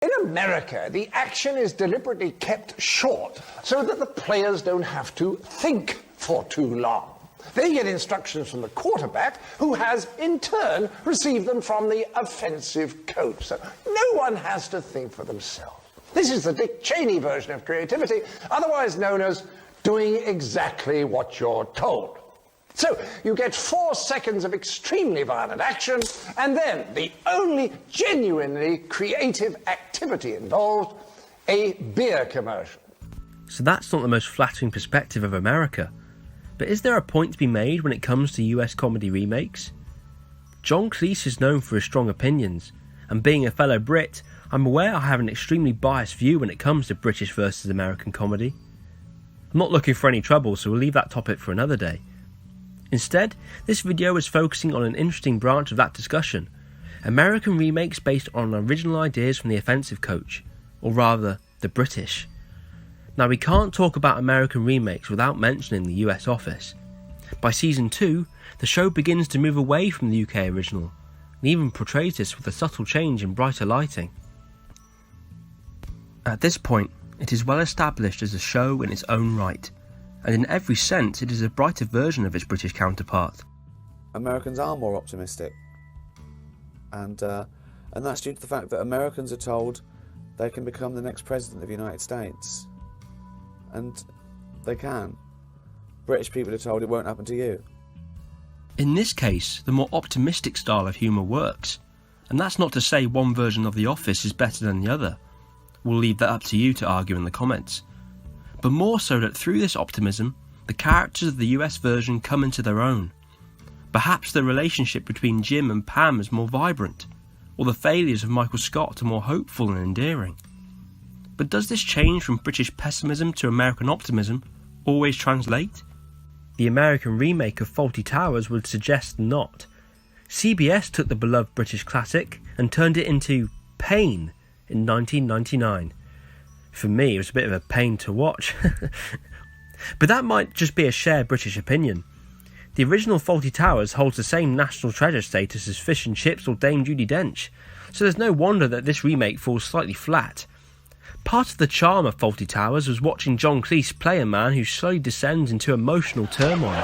In America, the action is deliberately kept short so that the players don't have to think for too long. They get instructions from the quarterback, who has, in turn, received them from the offensive coach. So no one has to think for themselves. This is the Dick Cheney version of creativity, otherwise known as doing exactly what you're told. So you get 4 seconds of extremely violent action, and then the only genuinely creative activity involved, a beer commercial. So that's not the most flattering perspective of America. But is there a point to be made when it comes to US comedy remakes? John Cleese is known for his strong opinions, and being a fellow Brit, I'm aware I have an extremely biased view when it comes to British versus American comedy. I'm not looking for any trouble, so we'll leave that topic for another day. Instead, this video is focusing on an interesting branch of that discussion: American remakes based on original ideas from the offensive coach, or rather, the British. Now, we can't talk about American remakes without mentioning the US office. By season 2, the show begins to move away from the UK original, and even portrays this with a subtle change in brighter lighting. At this point, it is well established as a show in its own right, and in every sense it is a brighter version of its British counterpart. Americans are more optimistic, and that's due to the fact that Americans are told they can become the next president of the United States. And they can. British people are told it won't happen to you. In this case, the more optimistic style of humour works, and that's not to say one version of The Office is better than the other. We'll leave that up to you to argue in the comments. But more so that through this optimism, the characters of the US version come into their own. Perhaps the relationship between Jim and Pam is more vibrant, or the failures of Michael Scott are more hopeful and endearing. But does this change from British pessimism to American optimism always translate? The American remake of Fawlty Towers would suggest not. CBS took the beloved British classic and turned it into Pain in 1999. For me, it was a bit of a pain to watch. But that might just be a shared British opinion. The original Fawlty Towers holds the same national treasure status as Fish and Chips or Dame Judi Dench, so there's no wonder that this remake falls slightly flat. Part of the charm of Fawlty Towers was watching John Cleese play a man who slowly descends into emotional turmoil.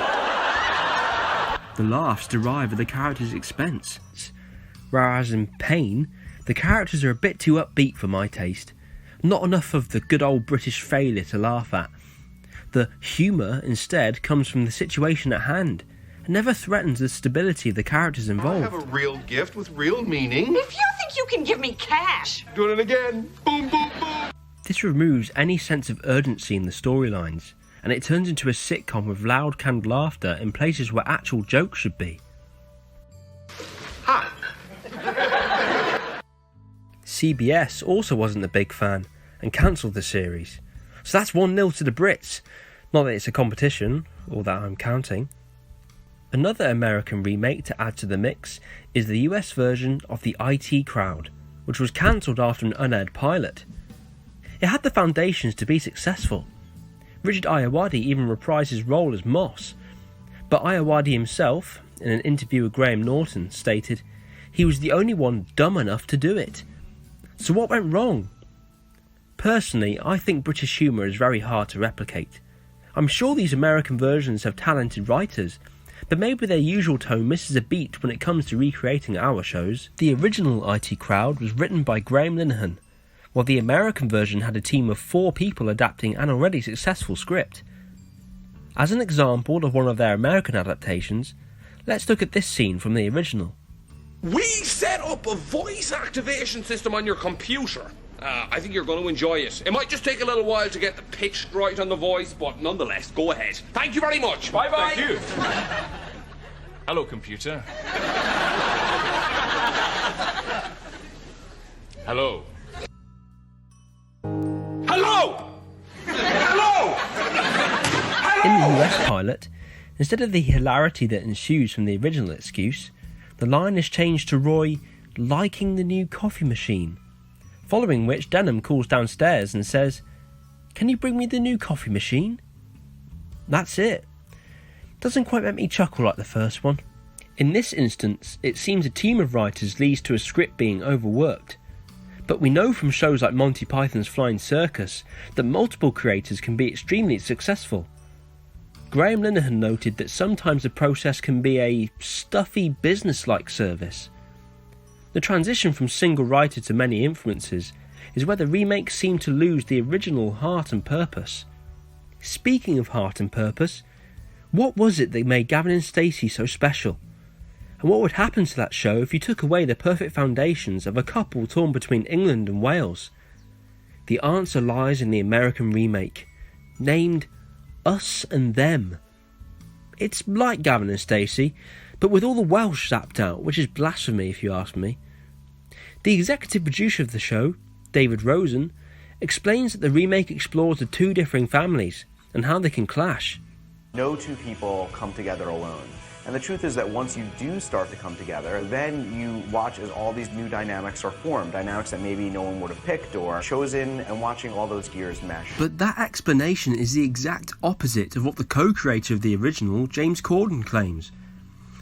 The laughs derive at the character's expense, whereas in Pain, the characters are a bit too upbeat for my taste. Not enough of the good old British failure to laugh at. The humour instead comes from the situation at hand, and never threatens the stability of the characters involved. I have a real gift with real meaning. If you think you can give me cash... Doing it again. Boom, boom, boom. This removes any sense of urgency in the storylines, and it turns into a sitcom with loud canned laughter in places where actual jokes should be. Hi. CBS also wasn't a big fan, and cancelled the series. So that's 1-0 to the Brits. Not that it's a competition, or that I'm counting. Another American remake to add to the mix is the US version of The IT Crowd, which was cancelled after an unaired pilot. It had the foundations to be successful. Richard Ayoade even reprised his role as Moss, but Ayoade himself, in an interview with Graham Norton, stated he was the only one dumb enough to do it. So what went wrong? Personally, I think British humour is very hard to replicate. I'm sure these American versions have talented writers, but maybe their usual tone misses a beat when it comes to recreating our shows. The original IT Crowd was written by Graham Linehan, while the American version had a team of 4 people adapting an already successful script. As an example of one of their American adaptations, let's look at this scene from the original. We set up a voice activation system on your computer. I think you're going to enjoy it. It might just take a little while to get the pitch right on the voice, but nonetheless, go ahead. Thank you very much. Bye-bye. Thank you. Hello, computer. Hello. Hello! Hello! In the US pilot, instead of the hilarity that ensues from the original excuse, the line is changed to Roy liking the new coffee machine, following which Denham calls downstairs and says, "Can you bring me the new coffee machine?" That's it. Doesn't quite make me chuckle like the first one. In this instance, it seems a team of writers leads to a script being overworked. But we know from shows like Monty Python's Flying Circus that multiple creators can be extremely successful. Graham Linehan noted that sometimes the process can be a stuffy business-like service. The transition from single writer to many influences is where the remakes seem to lose the original heart and purpose. Speaking of heart and purpose, what was it that made Gavin and Stacey so special? And what would happen to that show if you took away the perfect foundations of a couple torn between England and Wales? The answer lies in the American remake, named Us and Them. It's like Gavin and Stacey, but with all the Welsh zapped out, which is blasphemy if you ask me. The executive producer of the show, David Rosen, explains that the remake explores the two differing families and how they can clash. No two people come together alone. And the truth is that once you do start to come together, then you watch as all these new dynamics are formed, dynamics that maybe no one would have picked or chosen, and watching all those gears mesh. But that explanation is the exact opposite of what the co-creator of the original, James Corden, claims.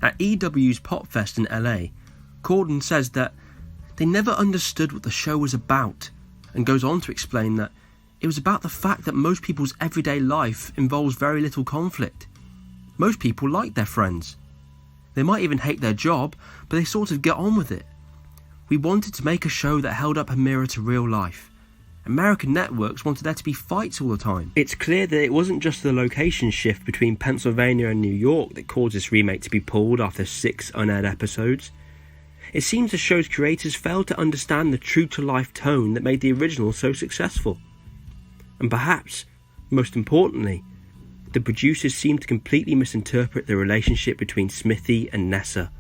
At EW's Popfest in LA, Corden says that they never understood what the show was about, and goes on to explain that it was about the fact that most people's everyday life involves very little conflict. Most people like their friends. They might even hate their job, but they sort of get on with it. We wanted to make a show that held up a mirror to real life. American networks wanted there to be fights all the time. It's clear that it wasn't just the location shift between Pennsylvania and New York that caused this remake to be pulled after 6 unaired episodes. It seems the show's creators failed to understand the true-to-life tone that made the original so successful. And perhaps, most importantly, the producers seem to completely misinterpret the relationship between Smithy and Nessa.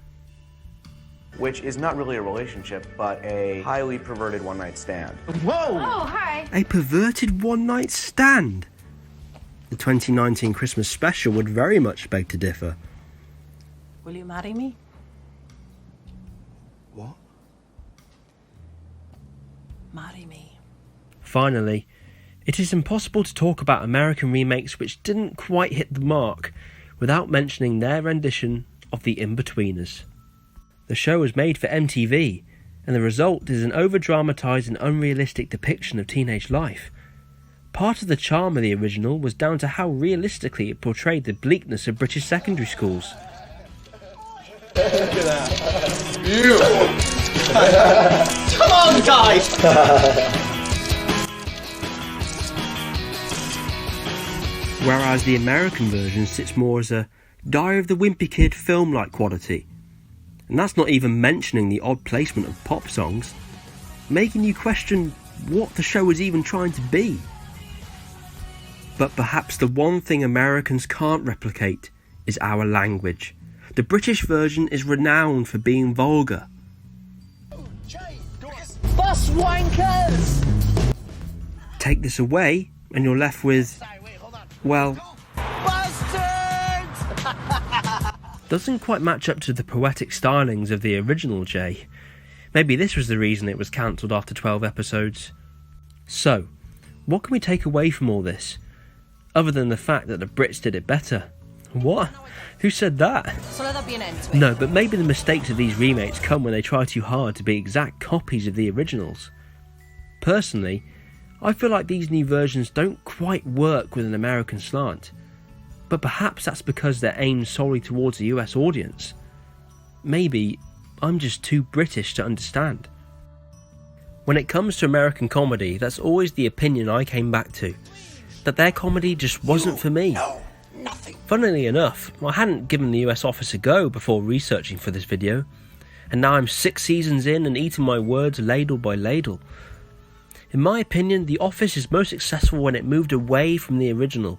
Which is not really a relationship, but a highly perverted one-night stand. Whoa! Oh, hi. A perverted one-night stand? The 2019 Christmas special would very much beg to differ. Will you marry me? What? Marry me. Finally, it is impossible to talk about American remakes which didn't quite hit the mark without mentioning their rendition of the Inbetweeners. The show was made for MTV, and the result is an over-dramatised and unrealistic depiction of teenage life. Part of the charm of the original was down to how realistically it portrayed the bleakness of British secondary schools. Look at that. Beautiful. Come on, guys! Whereas the American version sits more as a Diary of the Wimpy Kid film-like quality. And that's not even mentioning the odd placement of pop songs, making you question what the show was even trying to be. But perhaps the one thing Americans can't replicate is our language. The British version is renowned for being vulgar. Bus wankers! Take this away and you're left with, well, doesn't quite match up to the poetic stylings of the original, Jay. Maybe this was the reason it was cancelled after 12 episodes. So, what can we take away from all this? Other than the fact that the Brits did it better. What? Who said that? So let there be an end to it. No, but maybe the mistakes of these remakes come when they try too hard to be exact copies of the originals. Personally, I feel like these new versions don't quite work with an American slant. But perhaps that's because they're aimed solely towards a US audience. Maybe I'm just too British to understand. When it comes to American comedy, that's always the opinion I came back to. That their comedy just wasn't for me. Funnily enough, I hadn't given the US office a go before researching for this video, and now I'm 6 seasons in and eating my words ladle by ladle. In my opinion, The Office is most successful when it moved away from the original.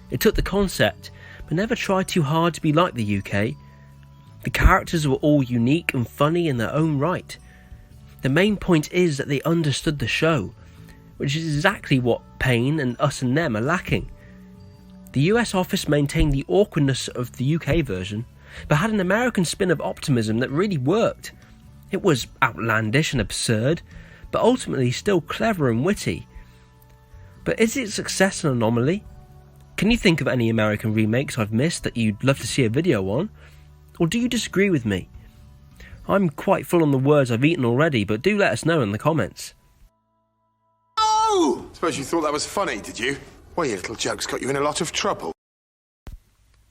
It took the concept, but never tried too hard to be like the UK. The characters were all unique and funny in their own right. The main point is that they understood the show, which is exactly what Payne and Us and Them are lacking. The US Office maintained the awkwardness of the UK version, but had an American spin of optimism that really worked. It was outlandish and absurd, but ultimately still clever and witty. But is its success an anomaly? Can you think of any American remakes I've missed that you'd love to see a video on? Or do you disagree with me? I'm quite full on the words I've eaten already, but do let us know in the comments. No! Suppose you thought that was funny, did you? Well, your little joke's got you in a lot of trouble.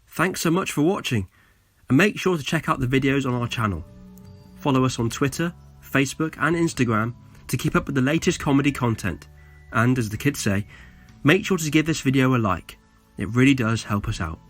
Thanks so much for watching, and make sure to check out the videos on our channel. Follow us on Twitter, Facebook and Instagram to keep up with the latest comedy content. And as the kids say, make sure to give this video a like. It really does help us out.